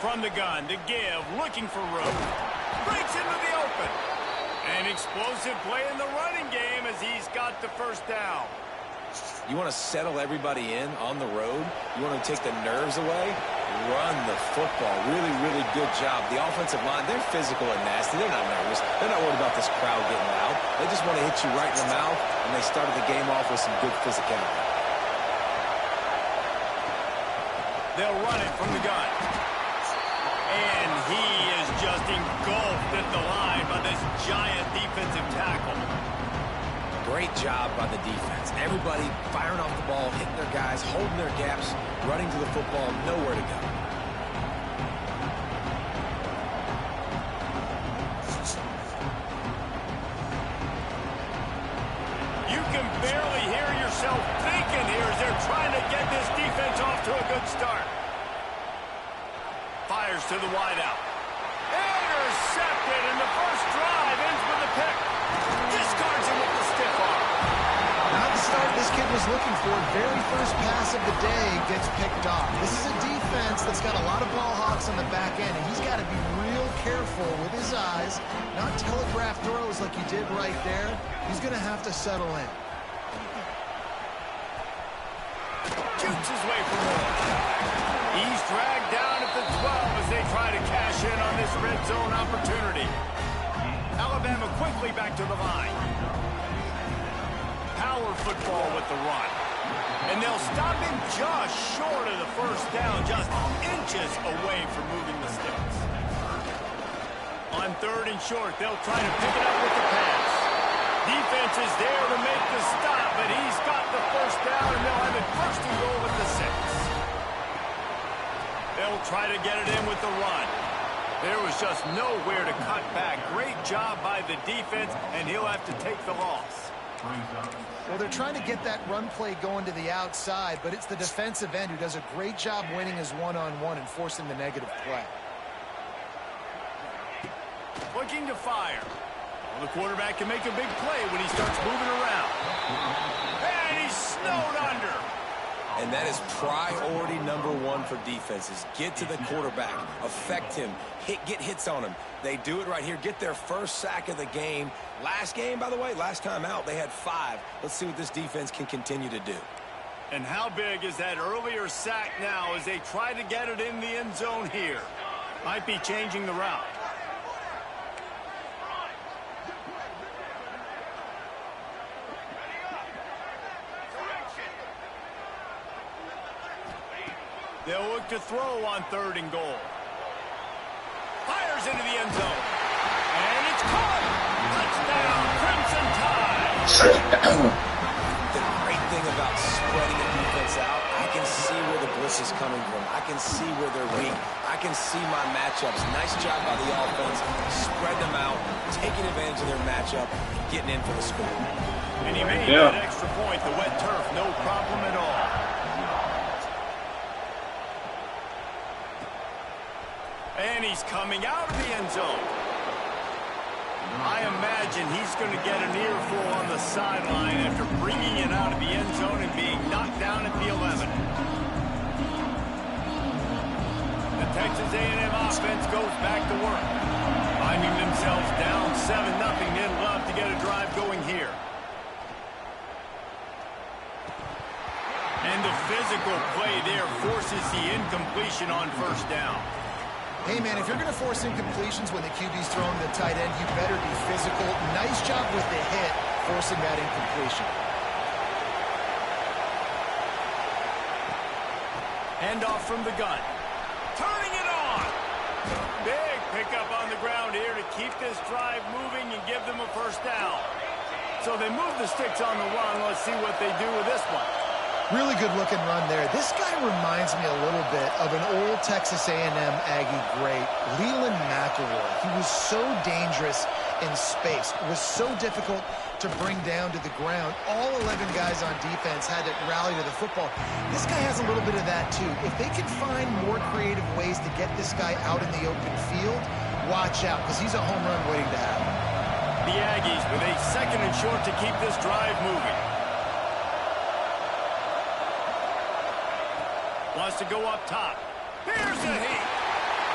From the gun to give, looking for room. Breaks into the open. An explosive play in the running game as he's got the first down. You want to settle everybody in on the road? You want to take the nerves away? Run the football. Really, really good job. The offensive line, they're physical and nasty. They're not nervous. They're not worried about this crowd getting loud. They just want to hit you right in the mouth, and they started the game off with some good physicality. They'll run it from the gun. And he is just engulfed at the line by this giant defensive tackle. Great job by the defense. Everybody firing off the ball, hitting their guys, holding their gaps, running to the football, nowhere to go. You can barely hear yourself thinking here as they're trying to get this defense off to a good start. Fires to the wideout. Intercepted, and the first drive ends with a pick. Discards him with the stiff arm. Not the start this kid was looking for. Very first pass of the day gets picked off. This is a defense that's got a lot of ball hawks on the back end, and he's got to be real careful with his eyes, not telegraph throws like he did right there. He's going to have to settle in. Shoots his way for more. He's dragged down at the 12 as they try to cash in on this red zone opportunity. Alabama quickly back to the line. Power football with the run. And they'll stop him just short of the first down, just inches away from moving the sticks. On 3rd and short, they'll try to pick it up with the pass. Defense is there to make the stop, but he's got the first down, and they'll have it 1st and goal at the 6. They'll try to get it in with the run. There was just nowhere to cut back. Great job by the defense, and he'll have to take the loss. Well, they're trying to get that run play going to the outside, but it's the defensive end who does a great job winning his one-on-one and forcing the negative play. Looking to fire. Well, the quarterback can make a big play when he starts moving around. And he's snowed under. And that is priority number 1 for defenses. Get to the quarterback, affect him, get hits on him. They do it right here. Get their first sack of the game. Last game, by the way, last time out, they had 5. Let's see what this defense can continue to do. And how big is that earlier sack now as they try to get it in the end zone here? Might be changing the route. They'll look to throw on 3rd and goal. Fires into the end zone. And it's caught. Touchdown, Crimson Tide. The great thing about spreading the defense out, I can see where the blitz is coming from. I can see where they're weak. I can see my matchups. Nice job by the offense. Spread them out, taking advantage of their matchup, getting in for the score. And he made that extra point. The wet turf, no problem at all. And he's coming out of the end zone. I imagine he's going to get an earful on the sideline after bringing it out of the end zone and being knocked down at the 11. The Texas A&M offense goes back to work. Finding themselves down 7-0, they'd love to get a drive going here. And the physical play there forces the incompletion on 1st down. Hey, man, if you're going to force incompletions when the QB's throwing the tight end, you better be physical. Nice job with the hit, forcing that incompletion. Handoff from the gun. Turning it on. Big pickup on the ground here to keep this drive moving and give them a 1st down. So they move the sticks on the run. Let's see what they do with this one. Really good looking run there. This guy reminds me a little bit of an old Texas A&M Aggie great, Leland McElroy. He was so dangerous in space. It was so difficult to bring down to the ground. All 11 guys on defense had to rally to the football. This guy has a little bit of that too. If they can find more creative ways to get this guy out in the open field, watch out, because he's a home run waiting to happen. The Aggies with a 2nd and short to keep this drive moving. Wants to go up top. Here's a heat.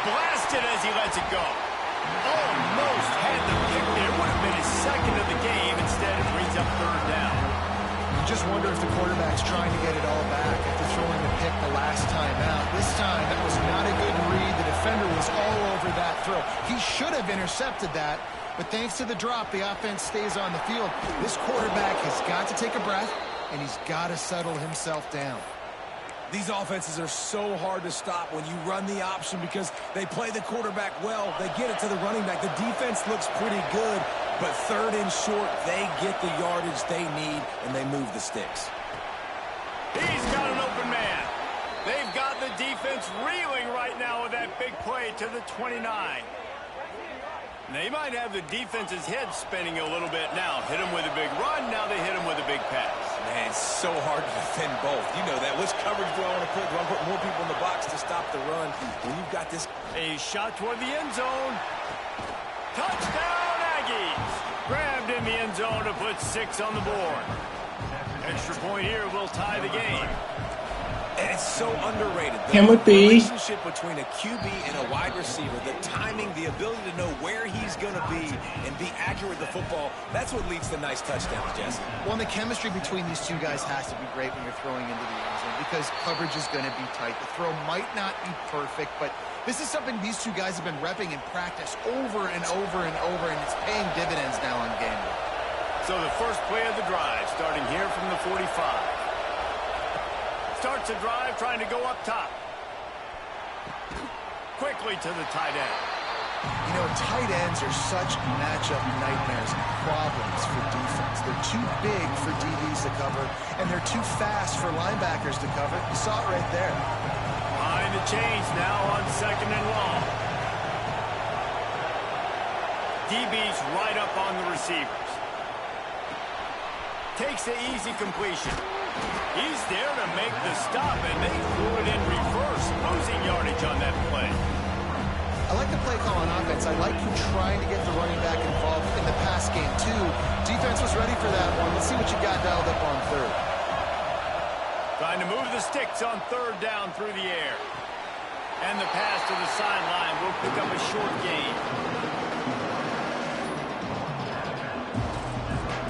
blasted as he lets it go. Almost had the pick there. Would have been his second of the game. Instead, it brings up third down. You just wonder if the quarterback's trying to get it all back after throwing the pick the last time out. This time, that was not a good read. The defender was all over that throw. He should have intercepted that, but thanks to the drop, the offense stays on the field. This quarterback has got to take a breath, and he's got to settle himself down. These offenses are so hard to stop when you run the option because they play the quarterback well. They get it to the running back. The defense looks pretty good, but third and short, they get the yardage they need, and they move the sticks. He's got an open man. They've got the defense reeling right now with that big play to the 29. They might have the defense's head spinning a little bit now. Hit him with a big run, now they hit him with a big pass. Man, it's so hard to defend both. You know that. Which coverage do I want to put? Do I put more people in the box to stop the run? When you've got this... A shot toward the end zone. Touchdown, Aggies! Grabbed in the end zone to put 6 on the board. Extra point here will tie the game. And it's so underrated. The relationship between a QB and a wide receiver, the timing, the ability to know where he's going to be and be accurate with the football, that's what leads to nice touchdowns, Jesse. Well, and the chemistry between these two guys has to be great when you're throwing into the end zone because coverage is going to be tight. The throw might not be perfect, but this is something these two guys have been repping in practice over and over and over, and it's paying dividends now on game day. So the first play of the drive, starting here from the 45. Starts a drive trying to go up top. Quickly to the tight end. You know, tight ends are such matchup nightmares and problems for defense. They're too big for DBs to cover, and they're too fast for linebackers to cover. You saw it right there. Behind the chains now on second and long. DB's right up on the receivers. Takes the easy completion. He's there to make the stop, and they threw it in reverse, losing yardage on that play. I like the play call on offense. I like you trying to get the running back involved in the pass game, too. Defense was ready for that one. Let's see what you got dialed up on third. Trying to move the sticks on third down through the air. And the pass to the sideline will pick up a short gain.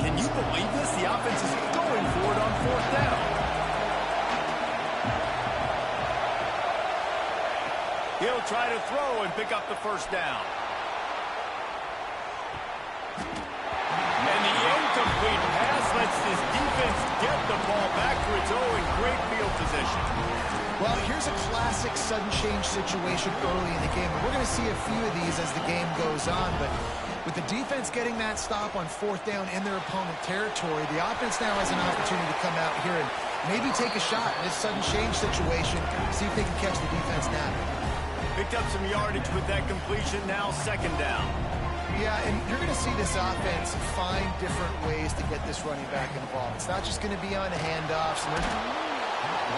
Can you believe this? The offense is going for it on fourth down. He'll try to throw and pick up the first down. And the incomplete pass lets this defense get the ball back to its own in great field position. Well, here's a classic sudden change situation early in the game. And we're going to see a few of these as the game goes on, but with the defense getting that stop on fourth down in their opponent territory, the offense now has an opportunity to come out here and maybe take a shot in this sudden change situation, see if they can catch the defense napping. Picked up some yardage with that completion, now second down. Yeah, and you're going to see this offense find different ways to get this running back involved. It's not just going to be on handoffs.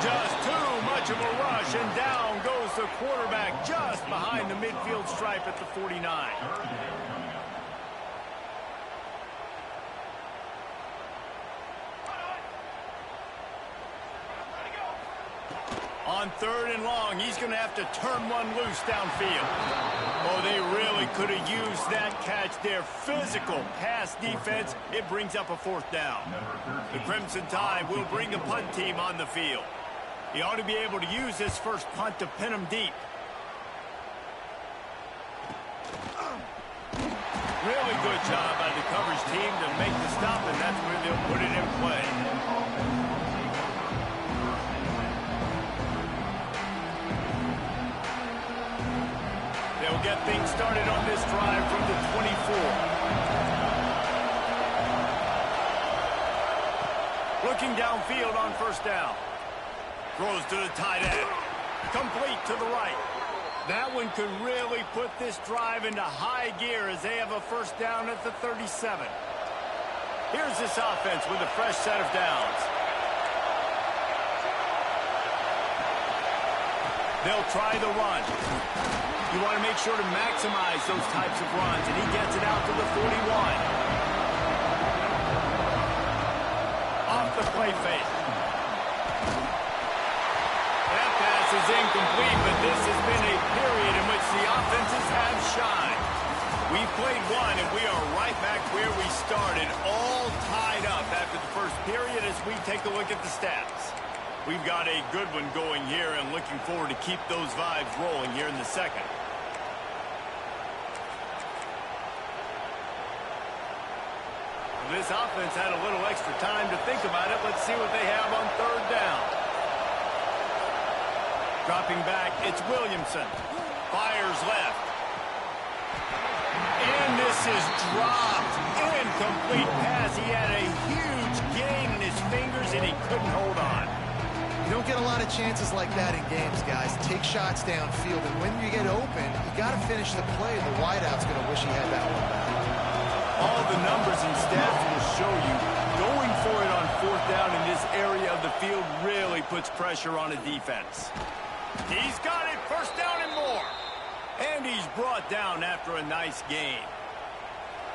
Just too much of a rush, and down goes the quarterback just behind the midfield stripe at the 49. On third and long, he's going to have to turn one loose downfield. Oh, they really could have used that catch there. Physical pass defense. It brings up a fourth down. The Crimson Tide will bring the punt team on the field. He ought to be able to use this first punt to pin him deep. Really good job by the coverage team to make the stop, and that's where they'll put it in play. They'll get things started on this drive from the 24. Looking downfield on first down. Throws to the tight end. Complete to the right. That one could really put this drive into high gear as they have a first down at the 37. Here's this offense with a fresh set of downs. They'll try the run. You want to make sure to maximize those types of runs, and he gets it out to the 41. Off the play fake. That pass is incomplete, but this has been a period in which the take a look at the stats. We've got a good one going here and looking forward to keep those vibes rolling here in the second. This offense had a little extra time to think about it. Let's see what they have on third down. Dropping back, it's Williamson. Fires left. And this is dropped. Incomplete pass. He had a huge gain in his fingers, and he couldn't hold on. You don't get a lot of chances like that in games, guys. Take shots downfield, and when you get open, you got to finish the play. The wideout's going to wish he had that one back. All the numbers and stats will show you going for it on fourth down in this area of the field really puts pressure on a defense. He's got it, first down and more. And he's brought down after a nice gain.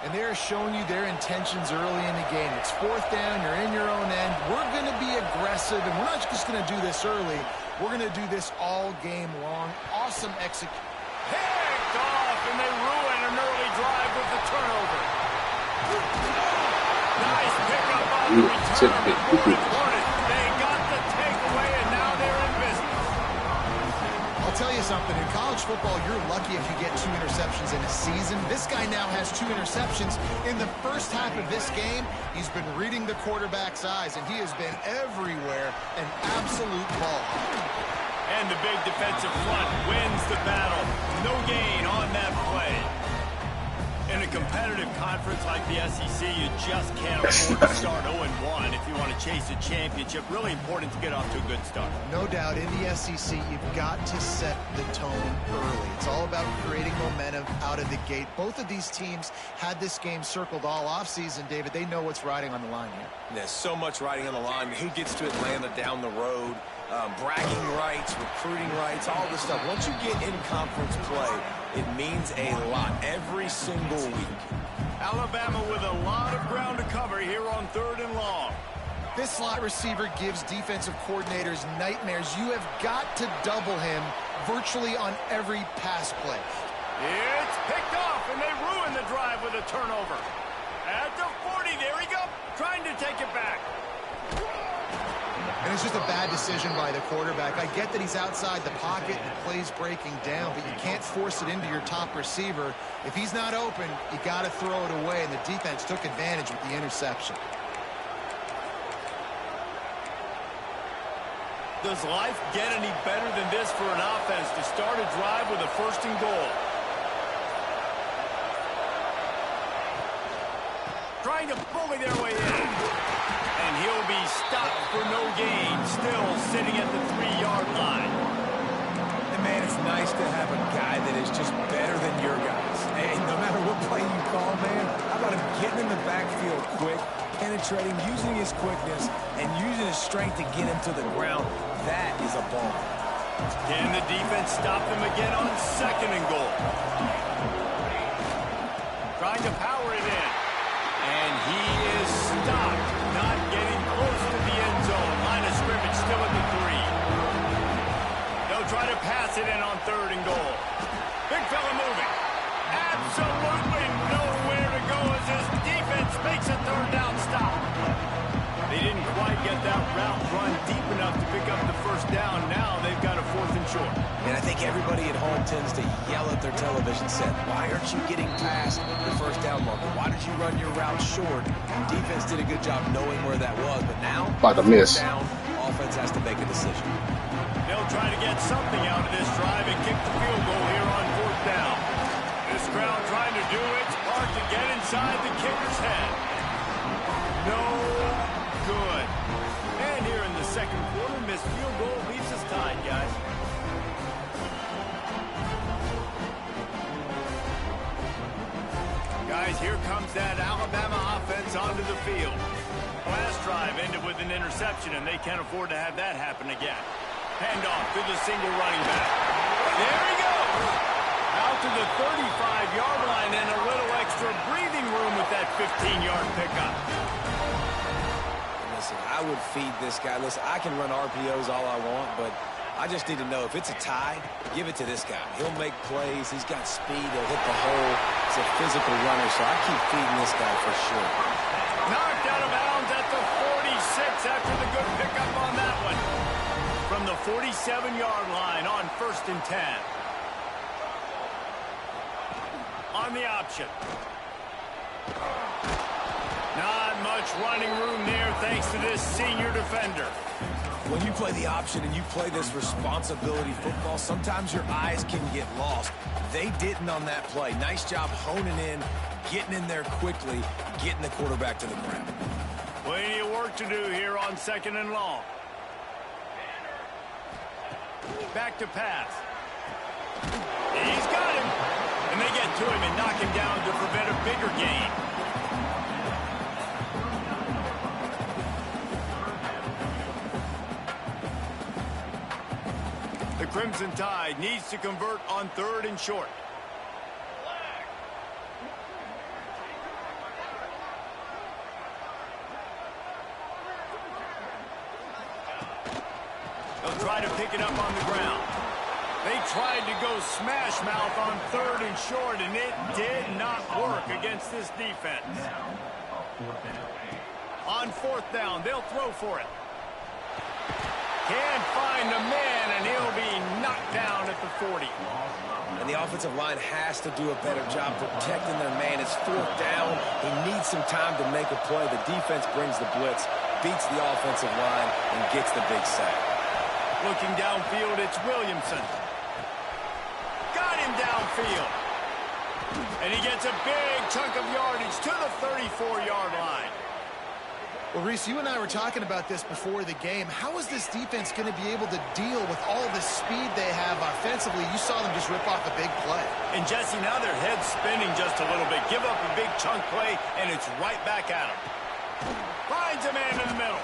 And they're showing you their intentions early in the game. It's fourth down, you're in your own end. We're going to be aggressive, and we're not just going to do this early. We're going to do this all game long. Awesome execution. Picked off, and they ruin an early drive with the turnover. Nice pickup on the return. They got the takeaway, and now they're in business. I'll tell you something. In college football, you're lucky if you get 2 interceptions in a season. This guy now has 2 interceptions. In the first half of this game, he's been reading the quarterback's eyes, and he has been everywhere, an absolute ball. And the big defensive front wins the battle. No gain on that play. In a competitive conference like the SEC, you just can't afford to start 0-1 if you want to chase a championship. Really important to get off to a good start. No doubt, in the SEC, you've got to set the tone early. It's all about creating momentum out of the gate. Both of these teams had this game circled all offseason, David. They know what's riding on the line here. There's so much riding on the line. Who gets to Atlanta down the road? Bragging rights, recruiting rights, all this stuff. Once you get in conference play, it means a lot every single week. Alabama with a lot of ground to cover here on third and long. This slot receiver gives defensive coordinators nightmares. You have got to double him virtually on every pass play. It's picked off, and they ruin the drive with a turnover. At the 40, there he goes, trying to take it back. And it's just a bad decision by the quarterback. I get that he's outside the pocket and the play's breaking down, but you can't force it into your top receiver. If he's not open, you got to throw it away, and the defense took advantage with the interception. Does life get any better than this for an offense to start a drive with a first and goal? Trying to bully their way in. And he'll be stopped for no gain, still sitting at the 3-yard line. And man, it's nice to have a guy that is just better than your guys. And no matter what play you call, man, how about him getting in the backfield quick, penetrating, using his quickness, and using his strength to get him to the ground. That is a ball. Can the defense stop them again on second and goal? Trying to power it in. And he is stopped, not getting close to the end zone. Line of scrimmage still at the 3. They'll try to pass it in on third and goal. Big fella moving. Absolutely nowhere to go as his defense makes a third down stop. They didn't quite get that route run deep enough to pick up the first down. Now they've got a 4th and short. And I think everybody at home tends to yell at their television set, why aren't you getting past the first down marker? Why did you run your route short? Defense did a good job knowing where that was, but now, about to miss. Down, offense has to make a decision. They'll try to get something out of this drive and kick the field goal here on 4th down. This crowd trying to do its part to get inside the kicker's head. No good. And here in the second quarter, missed field goal leaves us tied, guys. Guys, here comes that Alabama offense onto the field. Last drive ended with an interception, and they can't afford to have that happen again. Handoff to the single running back. There he goes. Out to the 35-yard line and a little extra breathing room with that 15-yard pickup. Listen, I would feed this guy. Listen, I can run RPOs all I want, but I just need to know if it's a tie, give it to this guy. He'll make plays. He's got speed. He'll hit the hole. He's a physical runner, so I keep feeding this guy for sure. Knocked out of bounds at the 46. points after the good pickup on that one. From the 47-yard line on 1st and 10. On the option. Not much running room there thanks to this senior defender. When you play the option and you play this responsibility football, sometimes your eyes can get lost. They didn't on that play. Nice job honing in, getting in there quickly, getting the quarterback to the ground. Plenty of work to do here on 2nd and long. Back to pass. He's got him. And they get to him and knock him down to prevent a bigger gain. The Crimson Tide needs to convert on 3rd and short. They'll try to pick it up on the ground. They tried to go smash mouth on 3rd and short, and it did not work against this defense. On 4th down, they'll throw for it. Can't find the man, and he'll be knocked down at the 40. And the offensive line has to do a better job protecting their man. It's 4th down. He needs some time to make a play. The defense brings the blitz, beats the offensive line, and gets the big sack. Looking downfield, it's Williamson. Got him downfield. And he gets a big chunk of yardage to the 34-yard line. Well, Reese, you and I were talking about this before the game. How is this defense going to be able to deal with all the speed they have offensively? You saw them just rip off a big play. And, Jesse, now their head's spinning just a little bit. Give up a big chunk play, and it's right back at him. Finds a man in the middle.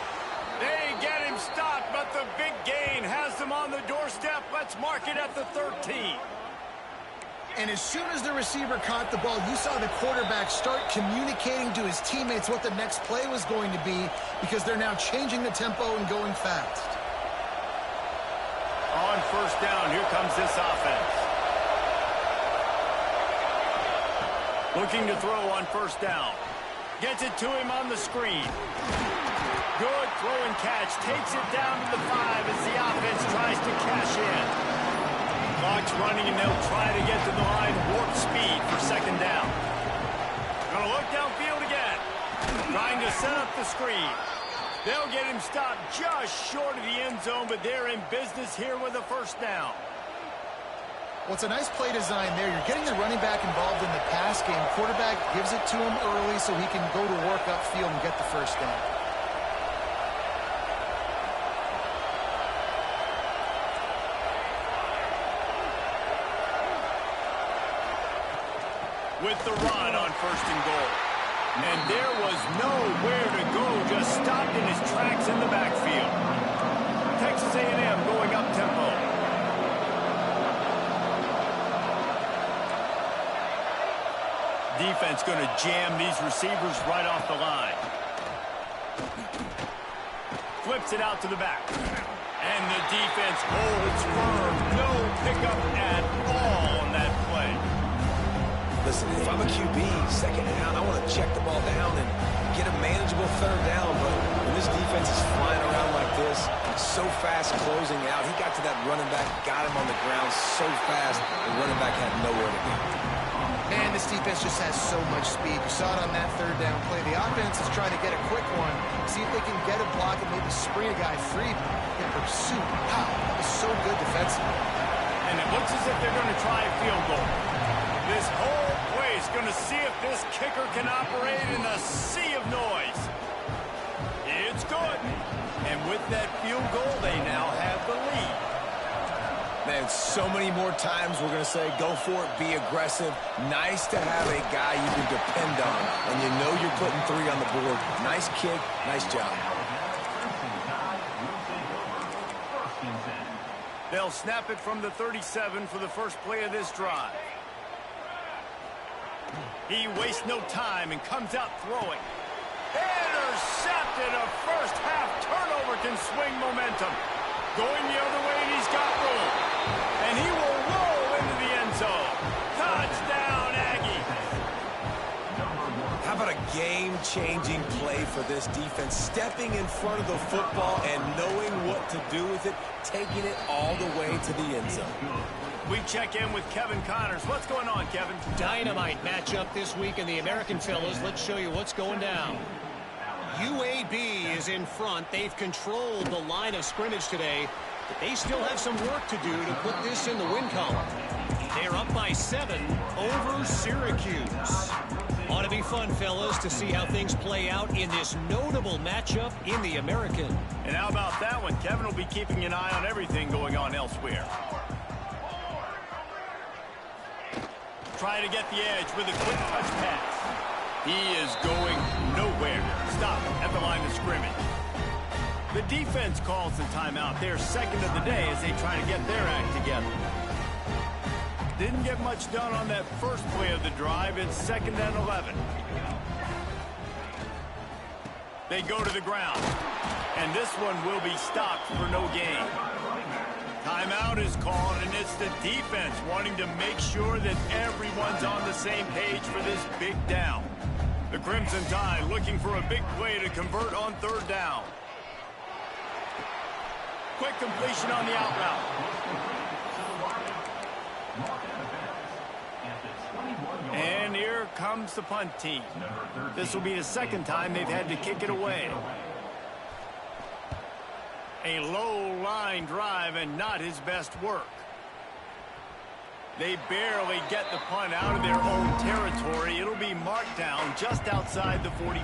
They get him stopped, but the big gain has them on the doorstep. Let's mark it at the 13. And as soon as the receiver caught the ball, you saw the quarterback start communicating to his teammates what the next play was going to be, because they're now changing the tempo and going fast. On 1st down, here comes this offense. Looking to throw on 1st down. Gets it to him on the screen. Good throw and catch. Takes it down to the 5 as the offense tries to cash in. Clock's running, and they'll try to get to the line warp speed for 2nd down. Gonna look downfield again. Trying to set up the screen. They'll get him stopped just short of the end zone, but they're in business here with a 1st down. Well, it's a nice play design there. You're getting the running back involved in the pass game. Quarterback gives it to him early so he can go to work upfield and get the 1st down. With the run on 1st and goal. And there was nowhere to go, just stopped in his tracks in the backfield. Texas A&M going up tempo. Defense going to jam these receivers right off the line. Flips it out to the back. And the defense holds firm. No pickup at all on that play. Listen, if I'm a QB, 2nd down, I want to check the ball down and get a manageable 3rd down. But when this defense is flying around like this, so fast closing out, he got to that running back, got him on the ground so fast, the running back had nowhere to go. Man, this defense just has so much speed. You saw it on that 3rd down play. The offense is trying to get a quick one, see if they can get a block and maybe spring a guy free in pursuit. Wow, that was so good defensively. And it looks as if they're going to try a field goal. This whole play is going to see if this kicker can operate in a sea of noise. It's good. And with that field goal, they now have the lead. Man, so many more times we're going to say, go for it, be aggressive. Nice to have a guy you can depend on, and you know you're putting 3 on the board. Nice kick, nice job. They'll snap it from the 37 for the first play of this drive. He wastes no time and comes out throwing. Intercepted. A first half turnover can swing momentum. Going the other way, and he's got room. And he will roll into the end zone. Touchdown, Aggie. How about a game game-changing play for this defense, stepping in front of the football and knowing what to do with it, taking it all the way to the end zone. We check in with Kevin Connors. What's going on, Kevin? Dynamite matchup this week in the American, fellas. Let's show you what's going down. UAB is in front. They've controlled the line of scrimmage today, but they still have some work to do to put this in the win column. They're up by 7 over Syracuse. Ought to be fun, fellas, to see how things play out in this notable matchup in the American. And how about that one? Kevin will be keeping an eye on everything going on elsewhere. Trying to get the edge with a quick touch pass. He is going nowhere. Stop at the line of scrimmage. The defense calls the timeout. Their second of the day as they try to get their act together. Didn't get much done on that first play of the drive. It's 2nd and 11. They go to the ground. And this one will be stopped for no gain. Timeout is called, and it's the defense wanting to make sure that everyone's on the same page for this big down. The Crimson Tide looking for a big play to convert on 3rd down. Quick completion on the out route. And here comes the punt team. This will be the 2nd time they've had to kick it away. A low line drive and not his best work. They barely get the punt out of their own territory. It'll be marked down just outside the 45.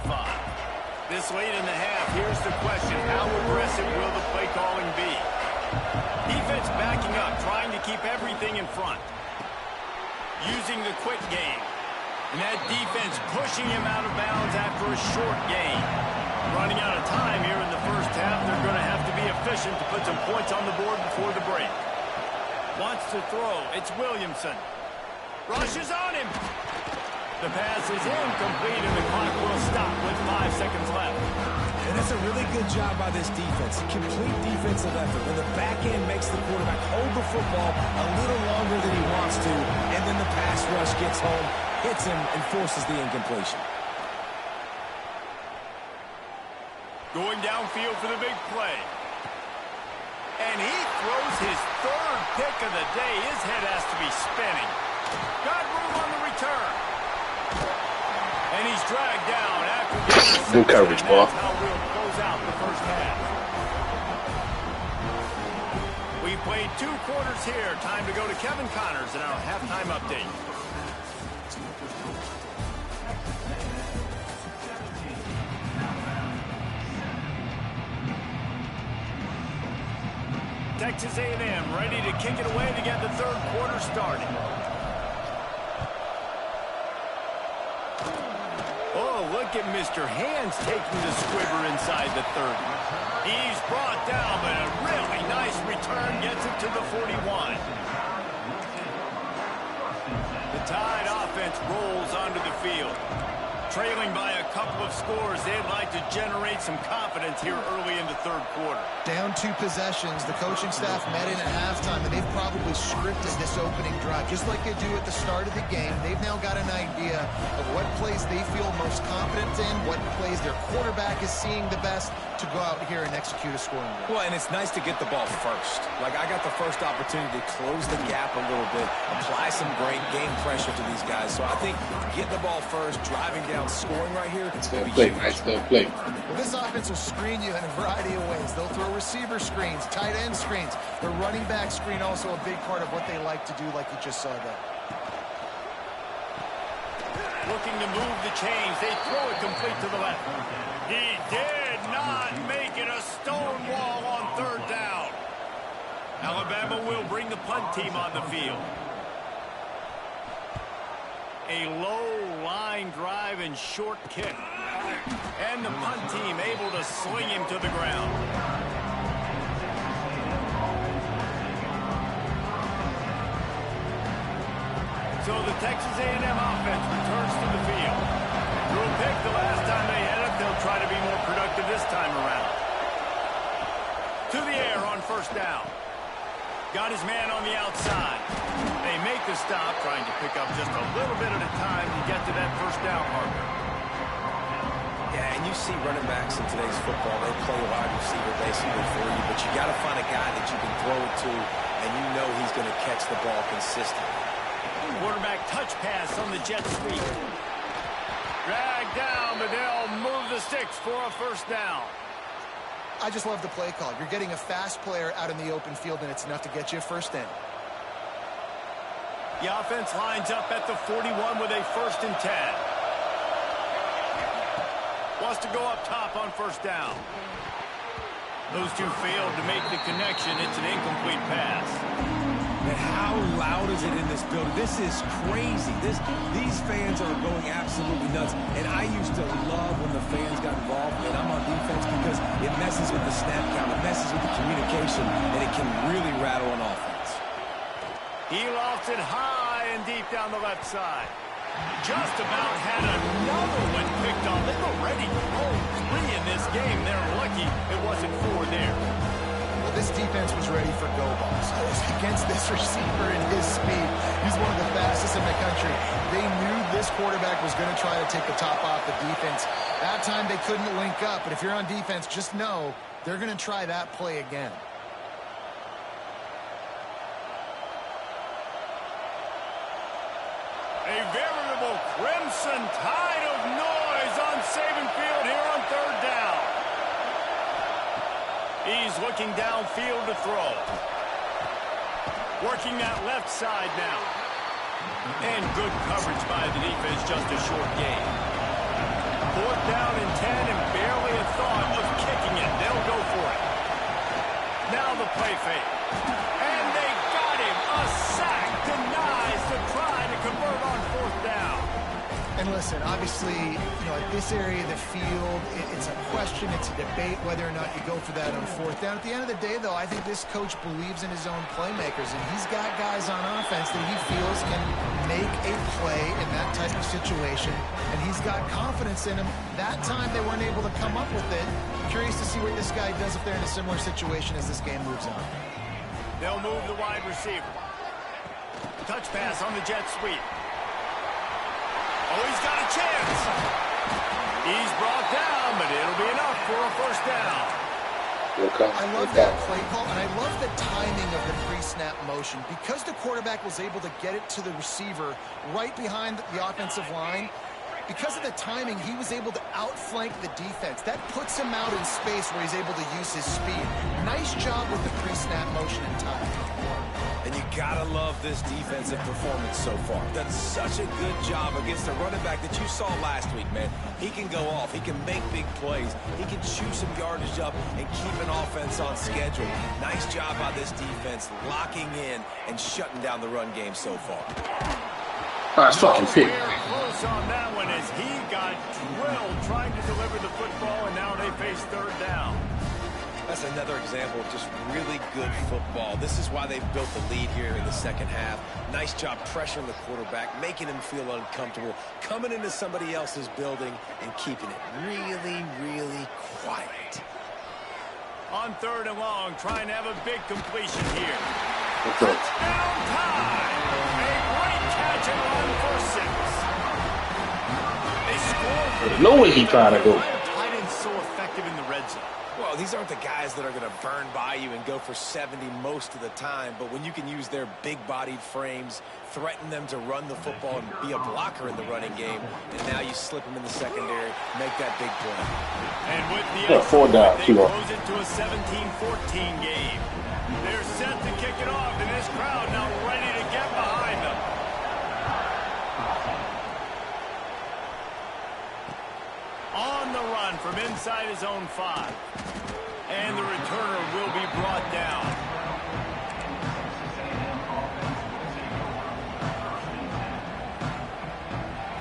This late in the half, here's the question. How aggressive will the play calling be? Defense backing up, trying to keep everything in front. Using the quick game. And that defense pushing him out of bounds after a short gain. Running out of time here in the first half. They're going to have to be efficient to put some points on the board before the break. Wants to throw. It's Williamson. Rushes on him. The pass is incomplete, and the clock will stop with 5 seconds left. And that's a really good job by this defense. A complete defensive effort. When the back end makes the quarterback hold the football a little longer than he wants to, and then the pass rush gets home, hits him, and forces the incompletion. Going downfield for the big play. And he throws his 3rd pick of the day. His head has to be spinning. Got room on the return. And he's dragged down after the good coverage, Paul. That's how we'll close out the first half. We played 2 quarters here. Time to go to Kevin Connors in our halftime update. Texas A&M ready to kick it away to get the 3rd quarter started. Oh, look at Mr. Hands taking the squibber inside the 30. He's brought down, but a really nice return gets him to the 41. The Tide offense rolls onto the field. Trailing by a couple of scores, they'd like to generate some confidence here early in the 3rd quarter. Down 2 possessions. The coaching staff met in at halftime, and they've probably scripted this opening drive. Just like they do at the start of the game, they've now got an idea of what plays they feel most confident in, what plays their quarterback is seeing the best to go out here and execute a scoring drive. Well, and it's nice to get the ball first. Like, I got the first opportunity to close the gap a little bit, apply some great game pressure to these guys. So I think getting the ball first, driving down, scoring right here. Nice play. Well, this offense will screen you in a variety of ways. They'll throw receiver screens, tight end screens. The running back screen also a big part of what they like to do, like you just saw there. Looking to move the chains. They throw it complete to the left. He did not make it. A stone wall on 3rd down. Alabama will bring the punt team on the field. A low line drive and short kick. And the punt team able to sling him to the ground. So the Texas A&M offense returns to the field. Threw a pick the last time they had it. They'll try to be more productive this time around. To the air on 1st down. Got his man on the outside. They make the stop, trying to pick up just a little bit at a time to get to that 1st down marker. and you see running backs in today's football, they play wide receiver basically for you, but you got to find a guy that you can throw it to, and you know he's going to catch the ball consistently. Quarterback touch pass on the jet sweep. Dragged down, but they'll move the sticks for a first down. I just love the play call. You're getting a fast player out in the open field, and it's enough to get you a first down. The offense lines up at the 41 with a 1st and 10. Wants to go up top on first down. Those two failed to make the connection. It's an incomplete pass. And how loud is it in this building? This is crazy. These fans are going absolutely nuts. And I used to love when the fans got involved, and I'm on defense, because it messes with the snap count, it messes with the communication, and it can really rattle an offense. He lofts it high and deep down the left side. Just about had another one picked off. They've already thrown 3 in this game. They're lucky it wasn't 4 there. Well, this defense was ready for go balls against this receiver and his speed. He's one of the fastest in the country. They knew this quarterback was going to try to take the top off the defense. That time they couldn't link up, but if you're on defense, just know they're going to try that play again. A veritable crimson tide of noise on Saban Field here on 3rd down. He's looking downfield to throw. Working that left side now. And good coverage by the defense, just a short gain. 4th down and 10, and barely a thought of kicking it. They'll go for it. Now the play fake. And they got him. A sack denies the try to convert on 4th down. And listen, obviously, at this area of the field, it's a question, it's a debate whether or not you go for that on 4th down. At the end of the day, though, I think this coach believes in his own playmakers, and he's got guys on offense that he feels can make a play in that type of situation, and he's got confidence in him. That time, they weren't able to come up with it. Curious to see what this guy does if they're in a similar situation as this game moves on. They'll move the wide receiver. Touch pass on the jet sweep. Oh, he's got a chance. He's brought down, but it'll be enough for a first down. I love that play call, and I love the timing of the pre-snap motion. Because the quarterback was able to get it to the receiver right behind the offensive line, because of the timing, he was able to outflank the defense. That puts him out in space where he's able to use his speed. Nice job with the pre-snap motion and timing. And you gotta love this defensive performance so far. Done such a good job against the running back that you saw last week, man. He can go off. He can make big plays. He can chew some yardage up and keep an offense on schedule. Nice job by this defense locking in and shutting down the run game so far. That's fucking fit. Close on that one as he got drilled trying to deliver the football, and now they face 3rd down. That's another example of just really good football. This is why they've built the lead here in the second half. Nice job pressuring the quarterback, making him feel uncomfortable, coming into somebody else's building and keeping it really, really quiet. On 3rd and long, trying to have a big completion here. Okay. Touchdown time! A great catch and run for 6. They score for the No way he trying to go. Why are tight ends so effective in the red zone? Well, these aren't the guys that are going to burn by you and go for 70 most of the time, but when you can use their big-bodied frames, threaten them to run the football and be a blocker in the running game, and now you slip them in the secondary, make that big play. And with the Yeah, 4 down, they 2 up. close it to a 17-14 game. They're set to kick it off, and this crowd now ready to get behind them. On the run from inside his own 5. And the returner will be brought down.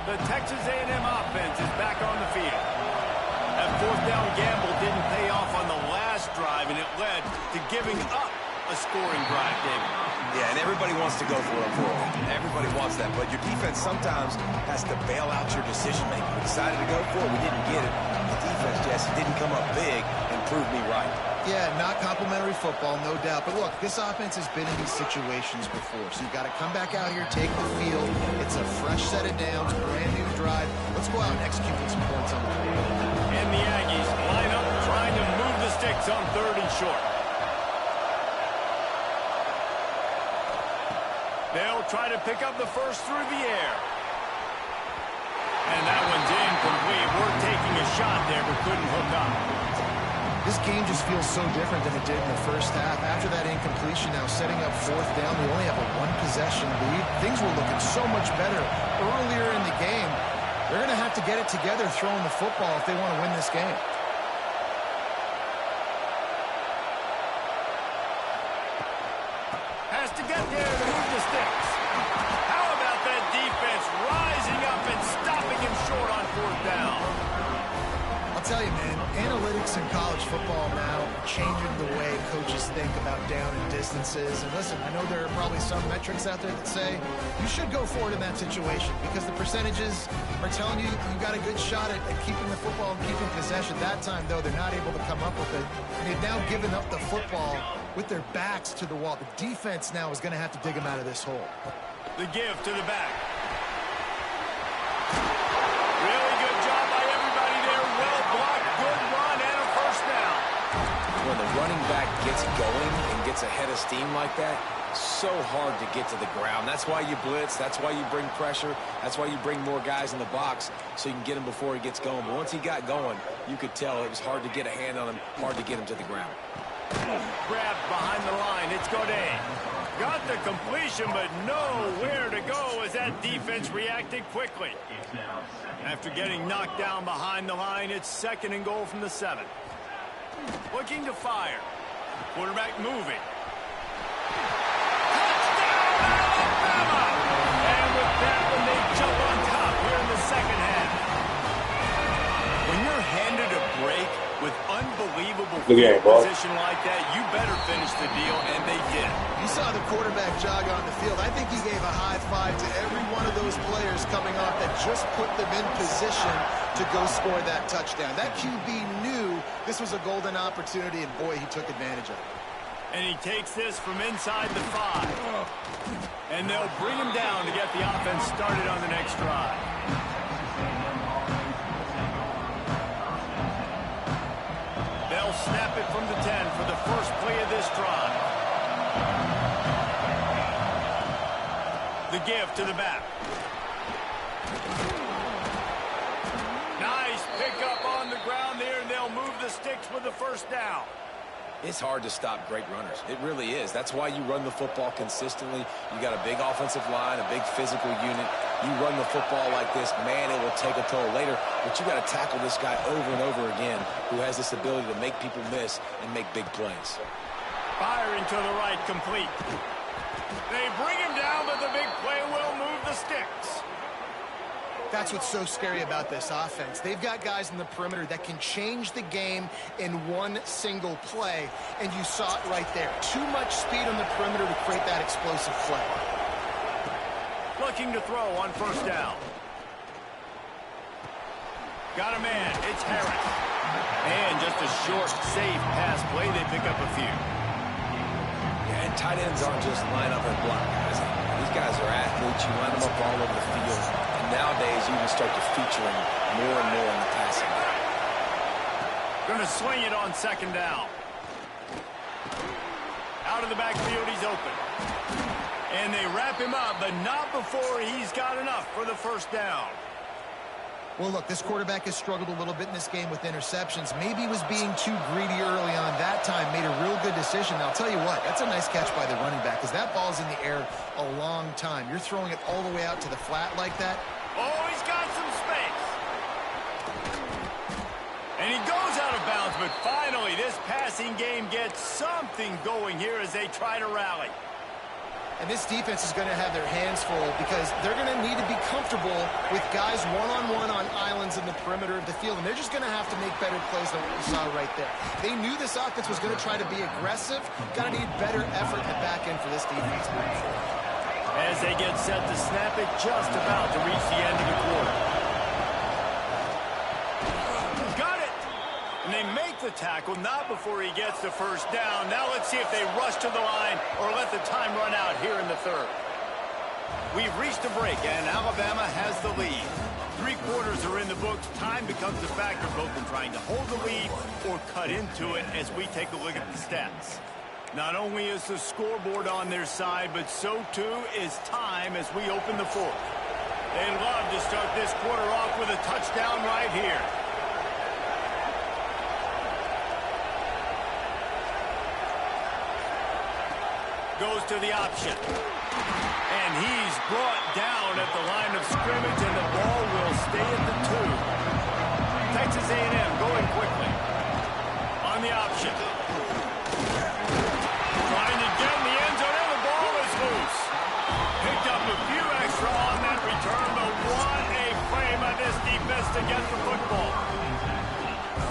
The Texas A&M offense is back on the field. That 4th down gamble didn't pay off on the last drive, and it led to giving up a scoring drive, David. Yeah, and everybody wants to go for it. Everybody wants that, but your defense sometimes has to bail out your decision-making. We decided to go for it. We didn't get it. The defense, Jesse, didn't come up big and prove me right. Yeah, not complimentary football, no doubt. But look, this offense has been in these situations before. So you've got to come back out here, take the field. It's a fresh set of downs, brand new drive. Let's go out and execute with some points on the board. And And the Aggies line up trying to move the sticks on 3rd and short. They'll try to pick up the first through the air. And that one's incomplete. We're taking a shot there, but couldn't hook up. This game just feels so different than it did in the first half. After that incompletion, now setting up 4th down, we only have a 1-possession lead. Things were looking so much better earlier in the game. They're going to have to get it together throwing the football if they want to win this game. Has to get there to move the sticks. How about that defense rising up and stopping him short on 4th down? I'll tell you, man, analytics in college football now are changing the way coaches think about down and distances. And listen, I know there are probably some metrics out there that say you should go for it in that situation because the percentages are telling you you got a good shot at keeping the football and keeping possession. That time, though, they're not able to come up with it. And they've now given up the football with their backs to the wall. The defense now is going to have to dig them out of this hole. The give to the back. Really good job by everybody there. Well blocked, good run, and a 1st down. When the running back gets going and gets ahead of steam like that, so hard to get to the ground. That's why you blitz. That's why you bring pressure. That's why you bring more guys in the box so you can get him before he gets going. But once he got going, you could tell it was hard to get a hand on him, hard to get him to the ground. Grabbed behind the line. It's Godet. Got the completion, but nowhere to go as that defense reacted quickly. After getting knocked down behind the line, it's 2nd and goal from the 7. Looking to fire. Quarterback moving. Touchdown, Alabama! And with that one, they jump on top here in the 2nd half. When you're handed a break with unbelievable field position like that, you better finish the deal, and they did. You saw the quarterback jog on the field. I think he gave a high five to every one of those players coming off that just put them in position to go score that touchdown. That QB knew this was a golden opportunity, and boy, he took advantage of it. And he takes this from inside the 5. And they'll bring him down to get the offense started on the next drive. They'll snap it from the 10 for the first play of this drive. The give to the back. Nice pickup on the ground there, and they'll move the sticks with the 1st down. It's hard to stop great runners. It really is. That's why you run the football consistently. You got a big offensive line, a big physical unit. You run the football like this, man, it will take a toll later. But you got to tackle this guy over and over again who has this ability to make people miss and make big plays. Firing to the right, complete. They bring him down, but the big play will move the sticks. That's what's so scary about this offense. They've got guys in the perimeter that can change the game in one single play, and you saw it right there. Too much speed on the perimeter to create that explosive play. Looking to throw on 1st down. Got a man. It's Harris. And just a short, safe pass play. They pick up a few. Yeah, and tight ends aren't just line up and block guys. These guys are athletes. You line them up all over the field. Nowadays, you can start to feature him more and more in the passing. Going to swing it on 2nd down. Out of the backfield, he's open. And they wrap him up, but not before he's got enough for the 1st down. Well, look, this quarterback has struggled a little bit in this game with interceptions. Maybe he was being too greedy early on. That time made a real good decision. Now, I'll tell you what, that's a nice catch by the running back because that ball's in the air a long time. You're throwing it all the way out to the flat like that. Oh, he's got some space. And he goes out of bounds, but finally this passing game gets something going here as they try to rally. And this defense is going to have their hands full because they're going to need to be comfortable with guys one-on-one on islands in the perimeter of the field. And they're just going to have to make better plays than what we saw right there. They knew this offense was going to try to be aggressive. Got to need better effort in the back end for this defense moving forward. As they get set to snap it, just about to reach the end of the quarter. Got it! And they make the tackle, not before he gets the 1st down. Now let's see if they rush to the line or let the time run out here in the 3rd. We've reached a break, and Alabama has the lead. 3 quarters are in the books. Time becomes a factor both in trying to hold the lead or cut into it as we take a look at the stats. Not only is the scoreboard on their side, but so too is time as we open the 4th. They'd love to start this quarter off with a touchdown right here. Goes to the option. And he's brought down at the line of scrimmage, and the ball will stay at the 2. Texas A&M going quickly. On the option. Trying to get in the end zone, and the ball is loose. Picked up a few extra on that return, but what a play by this defense to get the football.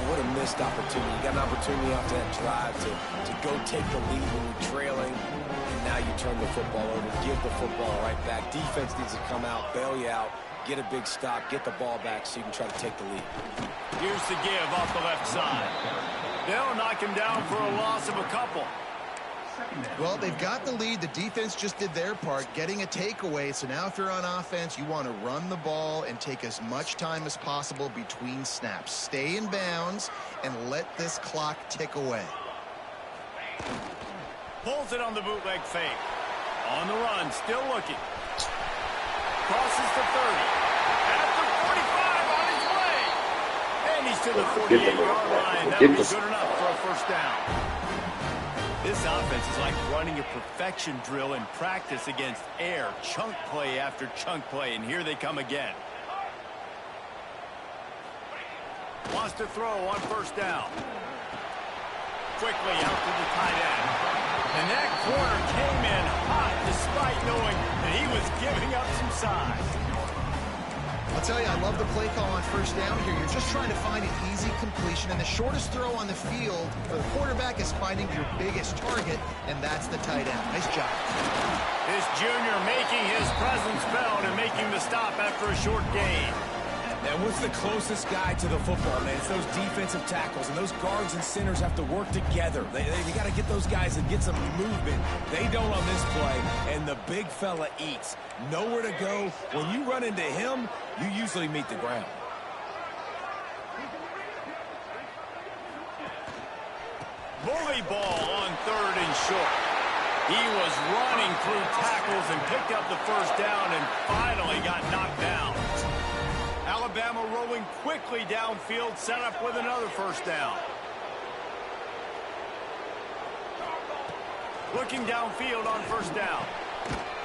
What a missed opportunity. You got an opportunity after that drive to go take the lead when you're trailing. Now you turn the football over, give the football right back. Defense needs to come out, bail you out, get a big stop, get the ball back so you can try to take the lead. Here's the give off the left side. They'll knock him down for a loss of a couple. Well, they've got the lead. The defense just did their part, getting a takeaway. So now if you're on offense, you want to run the ball and take as much time as possible between snaps. Stay in bounds and let this clock tick away. Pulls it on the bootleg fake. On the run, still looking. Crosses the 30. At the 45 on his way. And he's to the 48-yard line. That'll be good enough for a first down. This offense is like running a perfection drill in practice against air. Chunk play after chunk play, and here they come again. Wants to throw on first down. Quickly out to the tight end. And that corner came in hot despite knowing that he was giving up some size. I'll tell you, I love the play call on first down here. You're just trying to find an easy completion, and the shortest throw on the field for the quarterback is finding your biggest target, and that's the tight end. Nice job. This junior making his presence felt and making the stop after a short gain. And what's the closest guy to the football, man? It's those defensive tackles, and those guards and centers have to work together. They got to get those guys and get some movement. They don't on this play, and the big fella eats. Nowhere to go. When you run into him, you usually meet the ground. Bully ball on 3rd and short. He was running through tackles and picked up the first down and finally got knocked down. Alabama rolling quickly downfield, set up with another first down. Looking downfield on first down.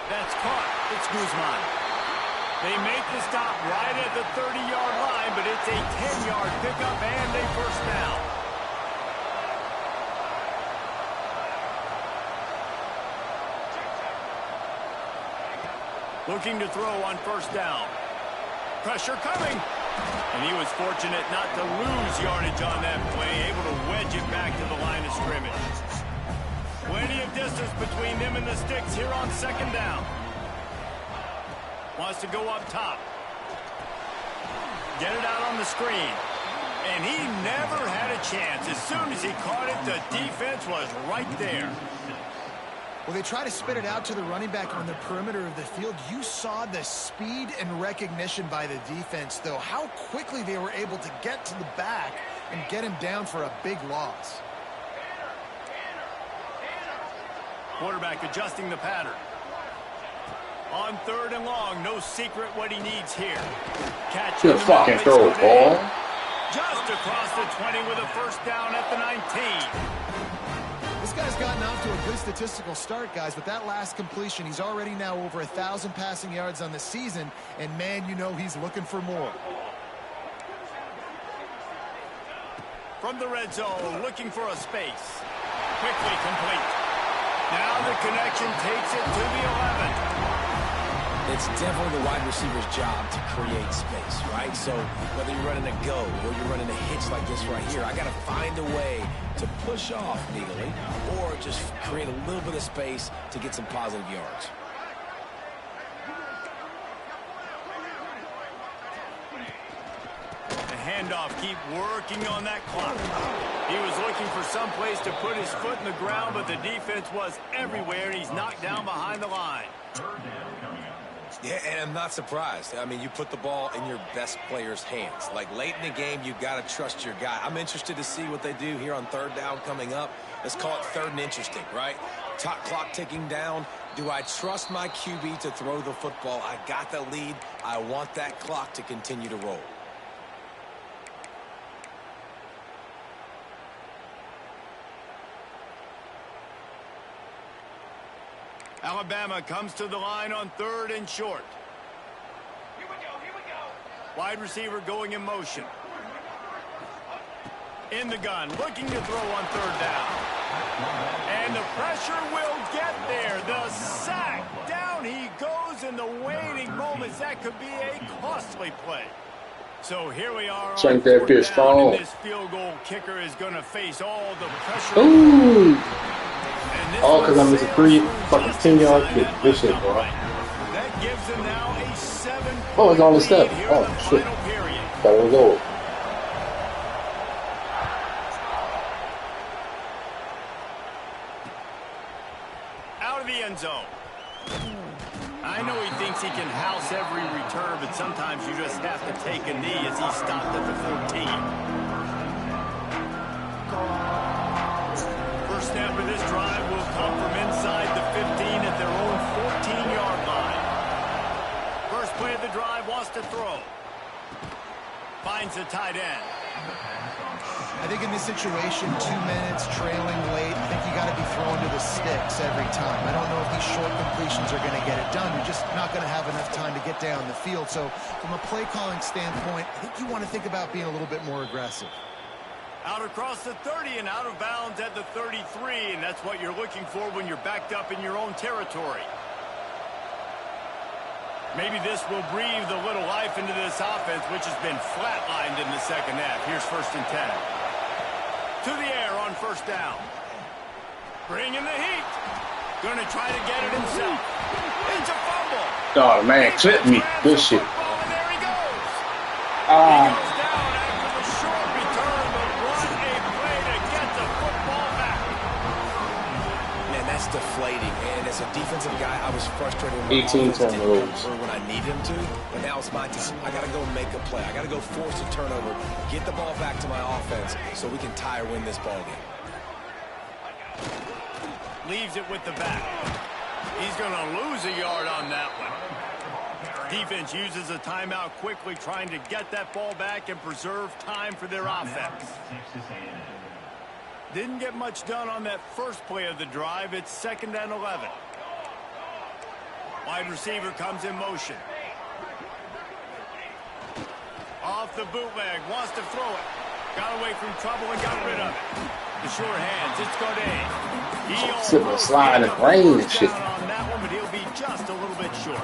That's caught. It's Guzman. They make the stop right at the 30-yard line, but it's a 10-yard pickup and a first down. Looking to throw on first down. Pressure coming. And he was fortunate not to lose yardage on that play, able to wedge it back to the line of scrimmage. Plenty of distance between them and the sticks here on second down. Wants to go up top. Get it out on the screen. And he never had a chance. As soon as he caught it, the defense was right there. Well, they try to spit it out to the running back on the perimeter of the field. You saw the speed and recognition by the defense, though, how quickly they were able to get to the back and get him down for a big loss. Quarterback adjusting the pattern. On 3rd and long, no secret what he needs here. Catch Good fucking throw, ball. Just across the 20 with a first down at the 19. This guy's gotten off to a good statistical start, guys, but that last completion, he's already now over 1,000 passing yards on the season, and man, you know he's looking for more. From the red zone, looking for a space. Quickly complete. Now the connection takes it to the 11. It's definitely the wide receiver's job to create space, right? So whether you're running a go or you're running a hitch like this right here, I got to find a way to push off legally or just create a little bit of space to get some positive yards. The handoff, keep working on that clock. He was looking for some place to put his foot in the ground, but the defense was everywhere, and he's knocked down behind the line. Yeah, and I'm not surprised. I mean, you put the ball in your best player's hands. Like, late in the game, you've got to trust your guy. I'm interested to see what they do here on third down coming up. Let's call it third and interesting, right? Clock ticking down. Do I trust my QB to throw the football? I got the lead. I want that clock to continue to roll. Alabama comes to the line on third and short. Here we go. Wide receiver going in motion. In the gun, looking to throw on third down. And the pressure will get there. The sack. Down he goes in the waiting moments. That could be a costly play. So here we are on fourth down, and this field goal kicker is going to face all the pressure. Ooh. Oh, because I missed a 10-yard kick. Good shit, bro. That gives them now a 7-point Oh, it's on the step. Oh, shit. That was over. Out of the end zone. I know he thinks he can house every return, but sometimes you just have to take a knee as he stopped at the 14. Snap of this drive will come from inside the 15 at their own 14-yard line. First play of the drive, wants to throw. Finds the tight end. I think in this situation, 2 minutes, trailing late, I think you got to be throwing to the sticks every time. I don't know if these short completions are going to get it done. You're just not going to have enough time to get down the field. So from a play calling standpoint, I think you want to think about being a little bit more aggressive. Out across the 30 and out of bounds at the 33, and that's what you're looking for when you're backed up in your own territory. Maybe this will breathe a little life into this offense, which has been flatlined in the second half. Here's 1st and 10. To the air on first down. Bringing the heat. Going to try to get it himself. It's a fumble. Oh, man, clip me. Good shit. And there he goes. He goes down after the short return, but what a play to get the football back. Man, that's deflating. And as a defensive guy, I was frustrated when 18 turnovers when I needed him to. But now it's my time. I got to go make a play. I got to go force a turnover, get the ball back to my offense so we can tie or win this ball game. Leaves it with the back. He's going to lose a yard on that one. Defense uses a timeout quickly, trying to get that ball back and preserve time for their offense. Didn't get much done on that first play of the drive. It's 2nd and 11. Wide receiver comes in motion. Off the bootleg, wants to throw it. Got away from trouble and got rid of it. The sure hands, it's Godet. Sitting and sliding and rain and shit. On that one, but he'll be just a little bit short.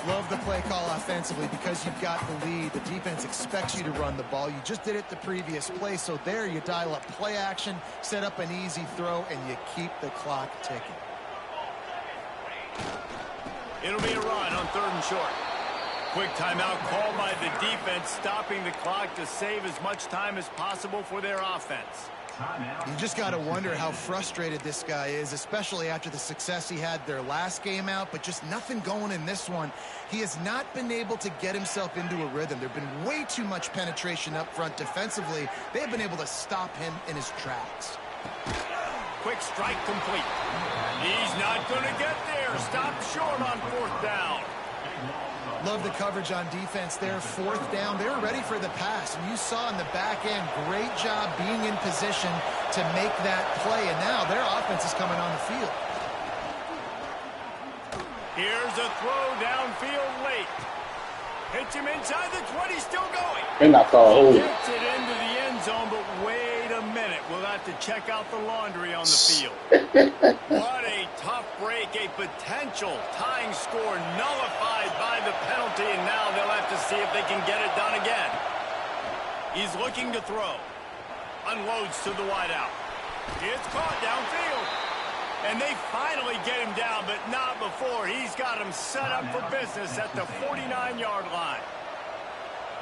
Love the play call offensively because you've got the lead. The defense expects you to run the ball. You just did it the previous play, so there you dial up play action, set up an easy throw, and you keep the clock ticking. It'll be a run on 3rd and short. Quick timeout called by the defense, stopping the clock to save as much time as possible for their offense. You just got to wonder how frustrated this guy is, especially after the success he had their last game out, but just nothing going in this one. He has not been able to get himself into a rhythm. There's been way too much penetration up front defensively. They've been able to stop him in his tracks. Quick strike complete. He's not going to get there. Stopped short on 4th down. Love the coverage on defense there. 4th down. They were ready for the pass. And you saw in the back end, great job being in position to make that play. And now their offense is coming on the field. Here's a throw downfield late. Hits him inside the 20, still going. And not called. Gets it into the end zone, but wait a minute. We'll have to check out the laundry on the field. What a tough break. A potential tying score nullified by the penalty, and now they'll have to see if they can get it done again. He's looking to throw. Unloads to the wideout. It's caught downfield. And they finally get him down, but not before. He's got him set up for business at the 49-yard line.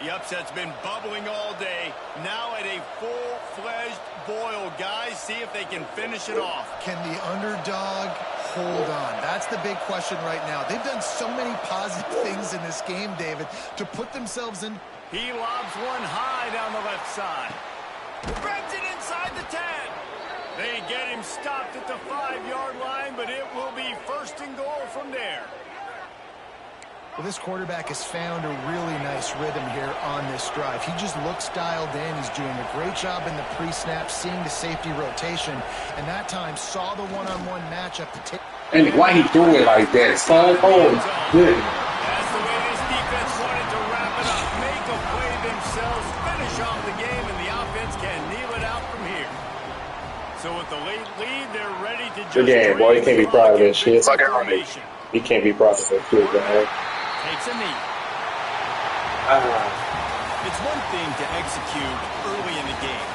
The upset's been bubbling all day. Now at a full-fledged boil. Guys, see if they can finish it off. Can the underdog hold on? That's the big question right now. They've done so many positive things in this game, David, to put themselves in. He lobs one high down the left side. Spreads it inside the 10. They get him stopped at the 5-yard line, but it will be first and goal from there. Well, this quarterback has found a really nice rhythm here on this drive. He just looks dialed in. He's doing a great job in the pre-snap, seeing the safety rotation, and that time saw the one-on-one matchup to take. And why he doing it like that, son? Oh, good. That's the way this defense wanted to wrap it up. Make a play themselves, finish off the game, and the offense can kneel it out from here. So with the late lead, they're ready to just... Good game, boy. You can't be proud of that shit. Formation. You can't be proud of that shit, man. Takes a knee. It's one thing to execute early in the game.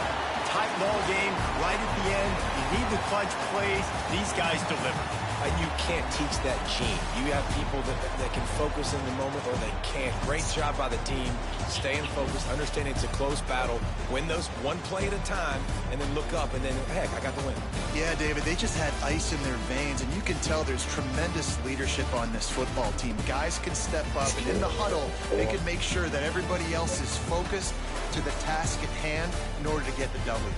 Tight ball game, right at the end. You need the clutch plays. These guys deliver. You can't teach that gene. You have people that can focus in the moment or they can't. Great job by the team, staying focused, understanding it's a close battle, win those one play at a time, and then look up, and then, heck, I got the win. Yeah, David, they just had ice in their veins, and you can tell there's tremendous leadership on this football team. Guys can step up, and in the huddle, they can make sure that everybody else is focused to the task at hand in order to get the W.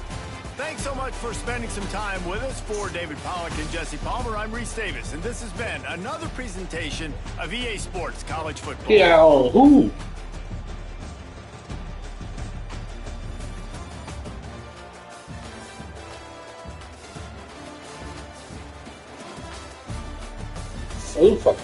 Thanks so much for spending some time with us. For David Pollack and Jesse Palmer, I'm Reese Davis, and this has been another presentation of EA Sports College Football. Yeah, who? Oh, fuck.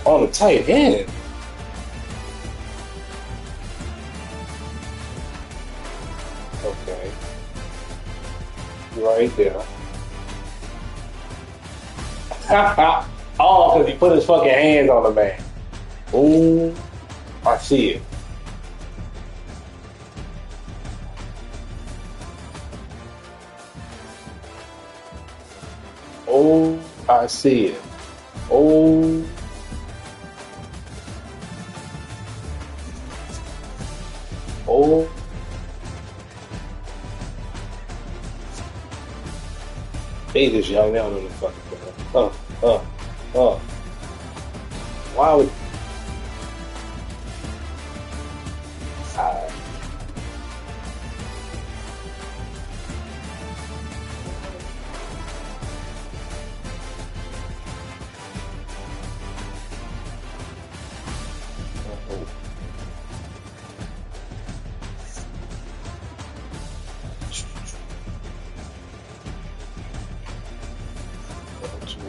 On the tight end. Okay. Right there. Oh, because he put his fucking hands on the man. Ooh, I see it. Oh, I see it. Oh. Oh. They just young now on the fucking Why would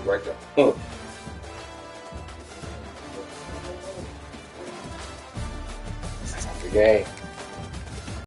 right there. That's the game.